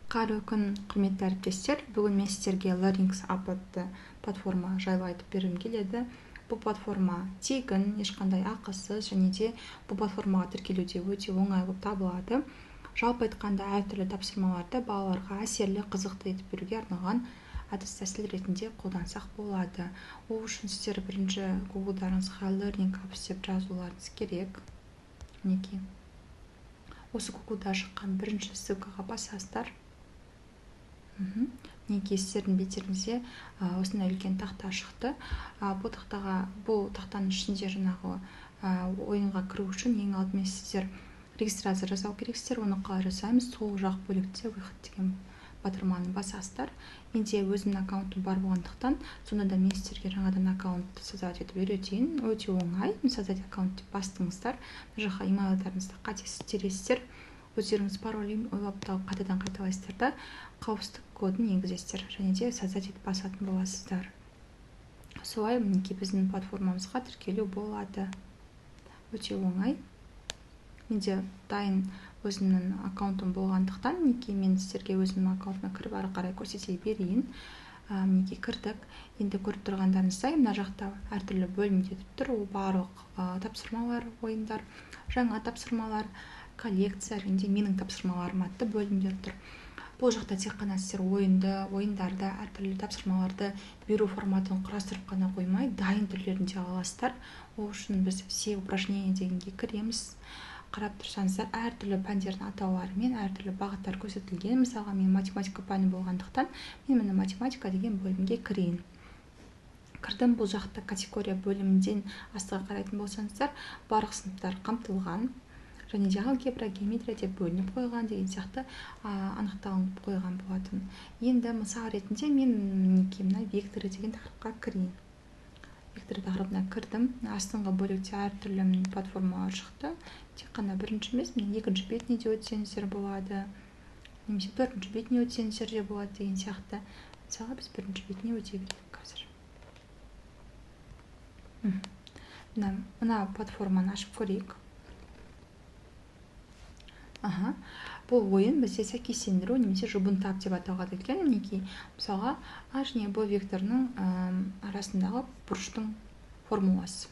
Қайырлы күн, құрметті әріптестер. Бүгін мен сіздерге Learnings App атты платформа жайлы айтып бергім келеді. Бұл платформа тегін, ешқандай ақысыз және де бұл платформаға тіркелуде өте оңай болып табылады. Жалпы айтқанда әртүрлі тапсырмаларды балаларға әсерлі, қызықты етіп беруге арналған әдіс-тәсіл ретінде қолдансақ болады. Ол үшін сіздер бірінші Google-дарыңызға Learning Apps деп жазуларыңыз керек. Мінекей. Осы Google-да шыққан бірінші ссылкаға басасыздар. Мінекей сіздердің беттеріңізде осындай үлкен тақта шықты. Бұл тақтаның ішінде жаңағы ойынға кіру үшін ең алдымен сіздер регистрация жасау керексіздер. Оны қалай жасаймыз? Сол жақ бөлікте выход деген батырманы басасыздар. Менде өзімнің аккаунтым бар болғандықтан, сонда да мен сіздерге жаңадан аккаунтты создать етіп үйретейін. Өте оңай. Создать аккаунт деп бастыңыздар. Мына жаққа имейлдарыңызды қатесіз тересіздер. Өздеріңіз пароль ойлап тауып қайтадан қайталайсыздар да қауіпсіздік кодын енгізесіздер және де создать етіп басатын боласыздар. Солай мінекей біздің платформамызға тіркелу болады. Өте оңай. Менде дайын өзімнің аккаунтым болғандықтан, мінекей мен сіздерге өзімнің аккаунтыма кіріп ары қарай көрсете берейін. Мінекей кірдік. Енді көріп тұрғандарыңыздай, мына жақта әртүрлі бөлімдер тұр. Ол барлық тапсырмалар, ойындар, жаңа тапсырмалар, коллекция және де менің тапсырмаларым атты бөлімдер тұр. Бұл жақта тек қана сіздер ойындарды, әртүрлі тапсырмаларды беру форматын құрастырып қана қоймай, дайын түрлерінде аласыздар. Ол үшін біз все упражнения дегенге кіреміз. Қарап тұрсаңыздар, әртүрлі пәндердің атаулары мен әртүрлі бағыттар көрсетілген. Мысалға, мен математика пәні болғандықтан, мен міне математика деген бөлімге кірейін. Кірдім. Бұл жақта категория бөлімден астыға қарайтын болсаңыздар, барлық сыныптар қамтылған. Және де алгебра, геометрия деп бөлініп қойған деген сияқты анықталып қойған болатын. Енді мысал ретінде мен мына векторы деген тақырыпқа кірейін. Вектор тақырыбына кірдім. Астыңғы бөлікте әртүрлі платформалар шықты. Тек қана бірінші емес, екінші бетіне де өтсеңіздер болады. Немесе төртінші бетіне өтсеңіздер де болады деген сияқты. Мысалға біз бірінші бетіне өте берейік қазір. Мына платформаны ашып көрейік. Бұл ойын бізде сәйкестендіру немесе жұбын-тап деп аталады екен. Мінекей, мысалға, А және Б векторының арасындағы бұрыштың формуласы.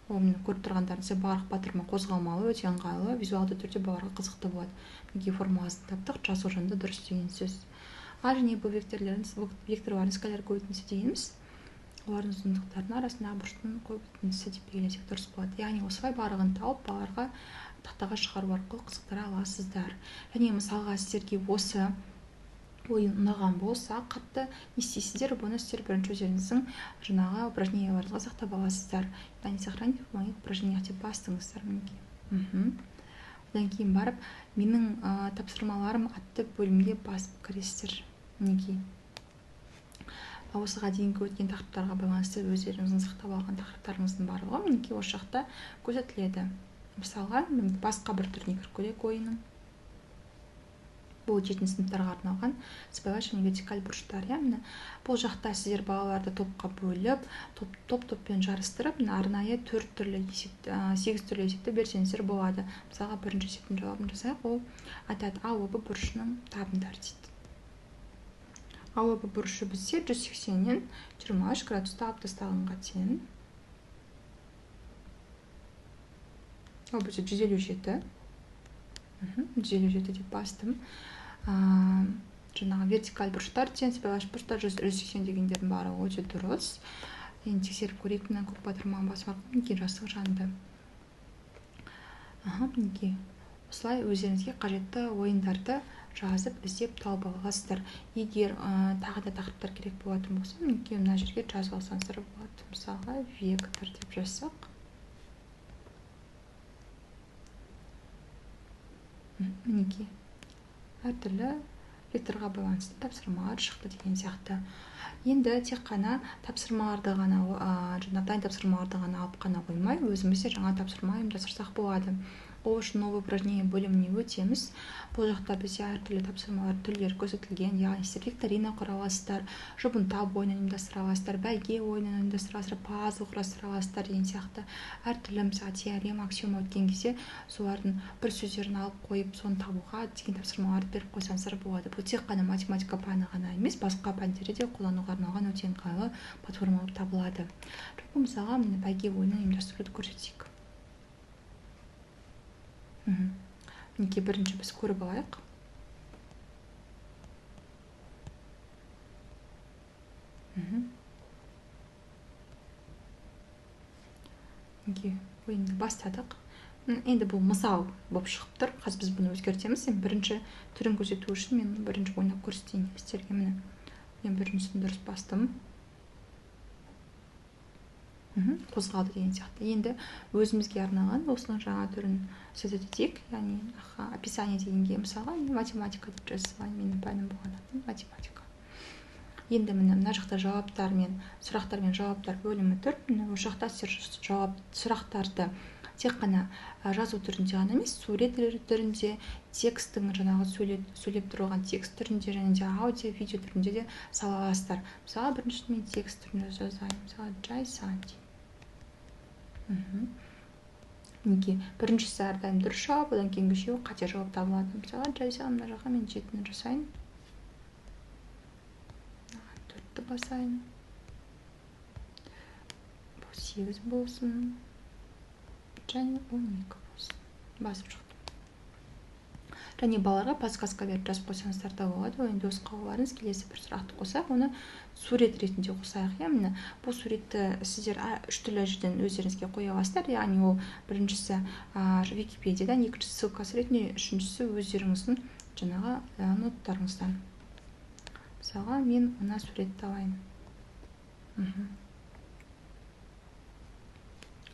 Ол мені көріп тұрғандарыңызда барлық батырма қозғалмалы, өте ыңғайлы, визуалды түрде балаларға қызықты болады. Мінекей формуласын таптық, жазу жөнді дұрыс деген сөз. А және Б векторларын скаляр көбейтіндісі дейміз. Олардың ұзындықтарының арасындағы бұрыштың көбейтіндісі деп белгілесек дұрыс болады. Яғни осылай барлығын тауып балаларға тақтаға шығару арқылы қызықтыра аласыздар. Және мысалға сіздерге осы ойын ұнаған болса, қатты не істейсіздер? Бұны сіздер бірінші өздеріңіздің жаңағы упражненияларыңызға сақтап аласыздар. Не сохранить в моих упражнениях деп бастыңыздар. Одан кейін барып, менің тапсырмаларым атты бөлімге басып кіресіздер. Мінекей. Осыға дейінгі өткен тақырыптарға байланысты өздеріңіздің сақтап алған тақырыптарыңыздың барлығы мінекей осы жақта көрсетіледі. Мысалға, басқа бір түріне кіріп көрейік ойының. Бұл 7 сыныптарға арналған сызбалас және вертикаль бұрыштар. Бұл жақта сіздер балаларды топқа бөліп, топ-топпен жарыстырып, арнайы 8 түрлі есепті берсеңіздер болады. Мысалға, бірінші есептің жауабын жасайық, ол айтады АОБ бұрышының табындары дейді. АОБ бұрышы бізде 180-нен 23 градуста алып тастағанға тең. Ол бізде 157. 157 деп бастым. Жаңағы вертикаль бұрыштар, сызбалас бұрыштар 180 дегендердің барлығы өте дұрыс. Енді тексеріп көрейік, мына көк батырманы басып арқылы мінекей жастық жанды. Мінекей. Осылай өздеріңізге қажетті ойындарды жазып, іздеп тауып аласыздар. Егер тағы да тақырыптар керек болатын болса, мінекей мына жерге жазып алсаңыздар болады. Мысалға, вектор деп жазсақ. Мінекей. Әртүрлі векторға байланысты тапсырмалар шықты деген сияқты. Енді тек қана тапсырмаларды ғана, дайын тапсырмаларды ғана алып қана қоймай, өзімізде жаңа тапсырма ұйымдастырсақ болады. Ол үшін новый упражнение бөліміне өтеміз. Бұл жақта бізде әртүрлі тапсырмалар түрлері көрсетілген. Яғни сіздер викторина құра аласыздар, жұбын тап ойынын ұйымдастыра аласыздар, бәйге ойынын ұйымдастыра аласыздар, пазл құрастыра аласыздар деген сияқты әртүрлі мысалы теорема, аксиома өткен кезде солардың бір сөздерін алып қойып, соны табуға деген тапсырмаларды беріп қойсаңыздар болады. Бұл тек қана математика пәні ғана емес, басқа пәндерде де қолдануға арналған өте ыңғайлы платформалар табылады. Жалпы мысалға міне бәйге ойынын ұйымдастыруды көрсетейік. Мінекей бірінші біз көріп алайық. Мінекей ойынды бастадық. Енді бұл мысал болып шығып тұр. Қазір біз бұны өзгертеміз. Бірінші түрін көрсету үшін мен бірінші ойнап көрсетейін сіздерге. Міне мен біріншісін дұрыс бастым. Қозғалды деген сияқты. Енді өзімізге арналған осының жаңа түрін сөз етейік. Яғни описание дегенге мысалға математика деп жазылған, менің пәнім болғандықтан математика. Енді мына жақта жауаптар мен сұрақтар мен жауаптар бөлімі тұр. Осы жақта сіздер сұрақтарды тек қана жазу түрінде ғана емес, сурет түрінде, текстің жаңағы сөйлеп тұрған текст түрінде және де аудио, видео түрінде де сала аласыздар. Мысалы, біріншісін мен текст түрінде жазайын. Мысалы, Джайсан. Мінекей біріншісі әрдайым дұрыс жауап, одан кейінгі үшеуі қате жауап табылады. Мысалы, Джайсан мына жаққа мен 7-ні жасайын. 4-ті басайын. Бұл 8 болсын. Және 12 болсын. Басып шықтым. Және балаларға подсказка беріп жазып қойсаңыздар да болады. Енді өз қалауларыңыз келесі бір сұрақты қосақ, оны сурет ретінде қосайық. Міне бұл суретті сіздер үш түрлі жерден өздеріңізге қоя аласыздар. Яғни ол біріншісі Википедиядан, екіншісі ссылкасы ретінде, үшіншісі өздеріңіздің жаңағы ноттарыңыздан. Мысалға мен мына суретті алайын.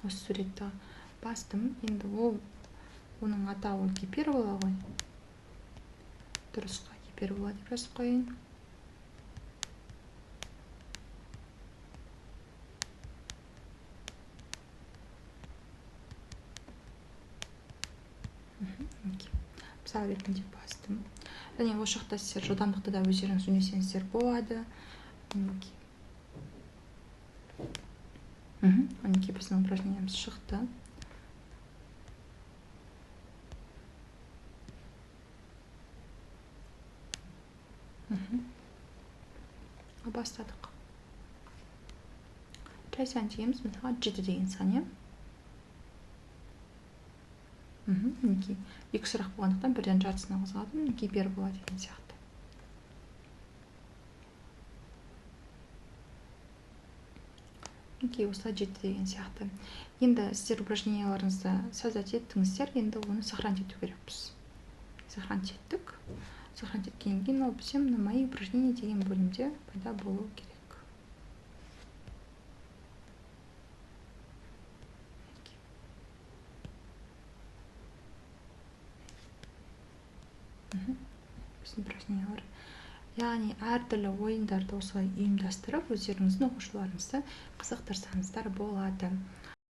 Осы суретті бастым. Енді оның атауы гипербола ғой. Дұрысқа гипербола деп жазып қойын. Мысал ретінде бастым. Және осы жақта сіздер жылдамдықты да өздеріңіз үнесеңіздер болады. Мінекей біздің упражнениеміз шықты. Бастадық. Джайсан дегеніміз мысалға 7 деген сан. Мінекей екі сұрақ болғандықтан бірден жартысына қозғалдым. Гипербола деген сияқты. Мінекей осылай 7 деген сияқты. Енді сіздер упражненияларыңызды создать еттіңіздер, енді оны сохранить ету керекпіз. Сохранить еттік. Сохранить еткеннен кейін ол бізде мои упражнения деген бөлімде пайда болу керек. Біздің упражнениялар. Яғни әртүрлі ойындарды осылай ұйымдастырып, өздеріңіздің оқушыларыңызды қызықтырсаңыздар болады.